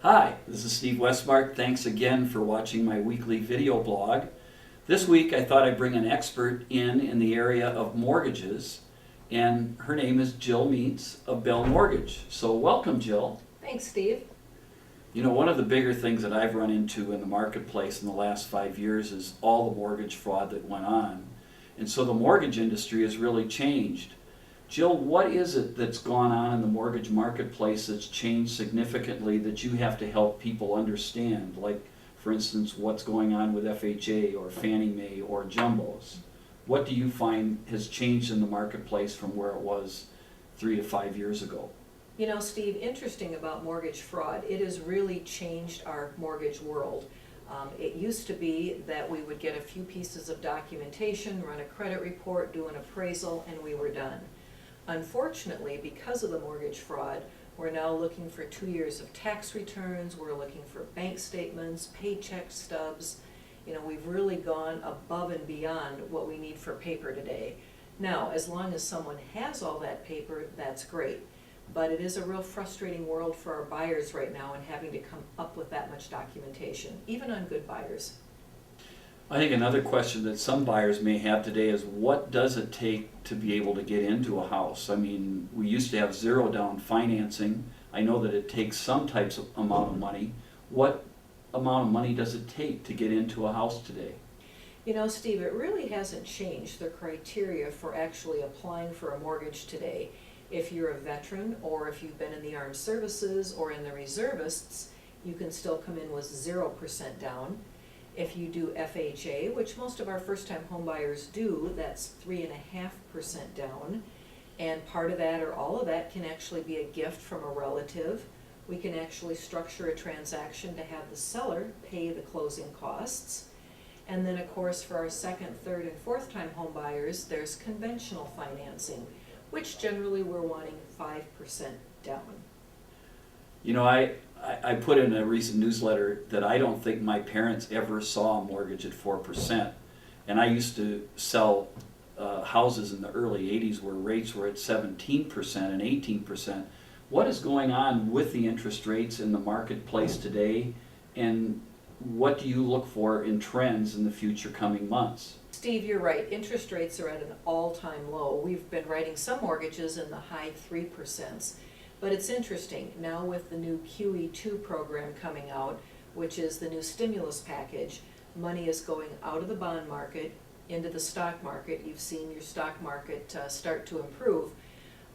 Hi, this is Steve Westmark. Thanks again for watching my weekly video blog. This week I thought I'd bring an expert in the area of mortgages, and her name is Jill Meets of Bell Mortgage. So welcome, Jill. Thanks, Steve. You know, one of the bigger things that I've run into in the marketplace in the last 5 years is all the mortgage fraud that went on. And so the mortgage industry has really changed. Jill, what is it that's gone on in the mortgage marketplace that's changed significantly that you have to help people understand? Like, for instance, what's going on with FHA or Fannie Mae or jumbos? What do you find has changed in the marketplace from where it was 3 to 5 years ago? You know, Steve, interesting about mortgage fraud, it has really changed our mortgage world. It used to be that we would get a few pieces of documentation, run a credit report, do an appraisal, and we were done. Unfortunately, because of the mortgage fraud, we're now looking for 2 years of tax returns, we're looking for bank statements, paycheck stubs. You know, we've really gone above and beyond what we need for paper today. Now, as long as someone has all that paper, that's great. But it is a real frustrating world for our buyers right now in having to come up with that much documentation, even on good buyers. I think another question that some buyers may have today is, what does it take to be able to get into a house? I mean, we used to have zero down financing. I know that it takes some types of amount of money. What amount of money does it take to get into a house today? You know, Steve, it really hasn't changed the criteria for actually applying for a mortgage today. If you're a veteran, or if you've been in the armed services or in the reservists, you can still come in with 0% down. If you do FHA, which most of our first-time homebuyers do, that's 3.5% down. And part of that or all of that can actually be a gift from a relative. We can actually structure a transaction to have the seller pay the closing costs. And then, of course, for our second, third, and fourth-time homebuyers, there's conventional financing, which generally we're wanting 5% down. You know, I put in a recent newsletter that I don't think my parents ever saw a mortgage at 4%. And I used to sell houses in the early 80s where rates were at 17% and 18%. What is going on with the interest rates in the marketplace today, and what do you look for in trends in the future coming months? Steve, you're right. Interest rates are at an all-time low. We've been writing some mortgages in the high 3%. But it's interesting, now with the new QE2 program coming out, which is the new stimulus package, money is going out of the bond market into the stock market. You've seen your stock market start to improve.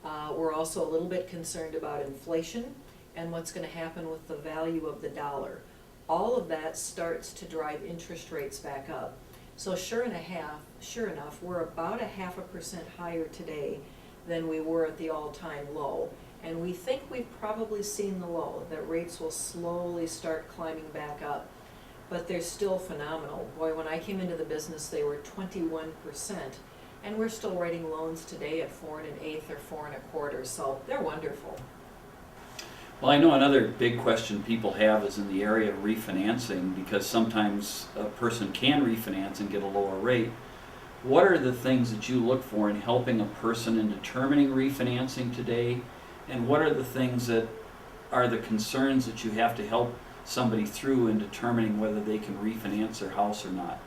We're also a little bit concerned about inflation and what's going to happen with the value of the dollar. All of that starts to drive interest rates back up. So sure enough, we're about 0.5% higher today than we were at the all-time low. And we think we've probably seen the low, that rates will slowly start climbing back up. But they're still phenomenal. Boy, when I came into the business, they were 21%. And we're still writing loans today at 4 1/8 or 4 1/4, so they're wonderful. Well, I know another big question people have is in the area of refinancing, because sometimes a person can refinance and get a lower rate. What are the things that you look for in helping a person in determining refinancing today? And what are the things that are the concerns that you have to help somebody through in determining whether they can refinance their house or not?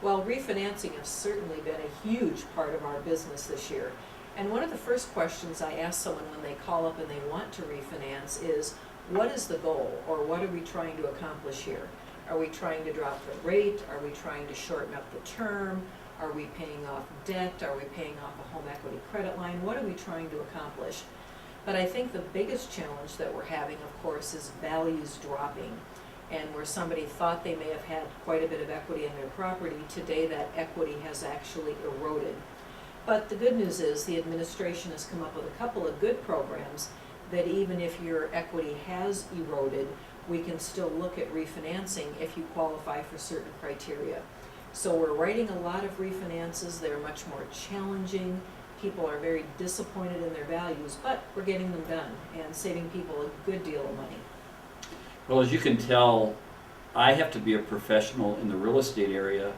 Well, refinancing has certainly been a huge part of our business this year. And one of the first questions I ask someone when they call up and they want to refinance is, what is the goal, or what are we trying to accomplish here? Are we trying to drop the rate? Are we trying to shorten up the term? Are we paying off debt? Are we paying off a home equity credit line? What are we trying to accomplish? But I think the biggest challenge that we're having, of course, is values dropping. And where somebody thought they may have had quite a bit of equity in their property, today that equity has actually eroded. But the good news is the administration has come up with a couple of good programs that even if your equity has eroded, we can still look at refinancing if you qualify for certain criteria. So we're writing a lot of refinances. They're much more challenging. People are very disappointed in their values, but we're getting them done and saving people a good deal of money. Well, as you can tell, I have to be a professional in the real estate area,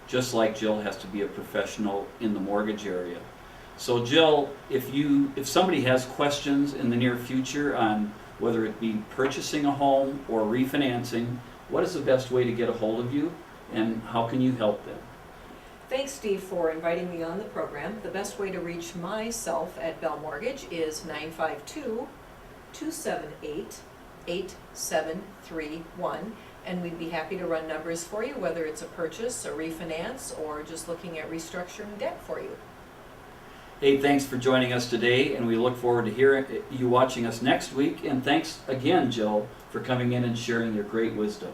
just like Jill has to be a professional in the mortgage area. So Jill, if somebody has questions in the near future on whether it be purchasing a home or refinancing. What is the best way to get a hold of you, and how can you help them? Thanks, Steve, for inviting me on the program. The best way to reach myself at Bell Mortgage is 952-278-8731, and we'd be happy to run numbers for you, whether it's a purchase, a refinance, or just looking at restructuring debt for you. Hey, thanks for joining us today, and we look forward to hearing you watching us next week. And thanks again, Jill, for coming in and sharing your great wisdom.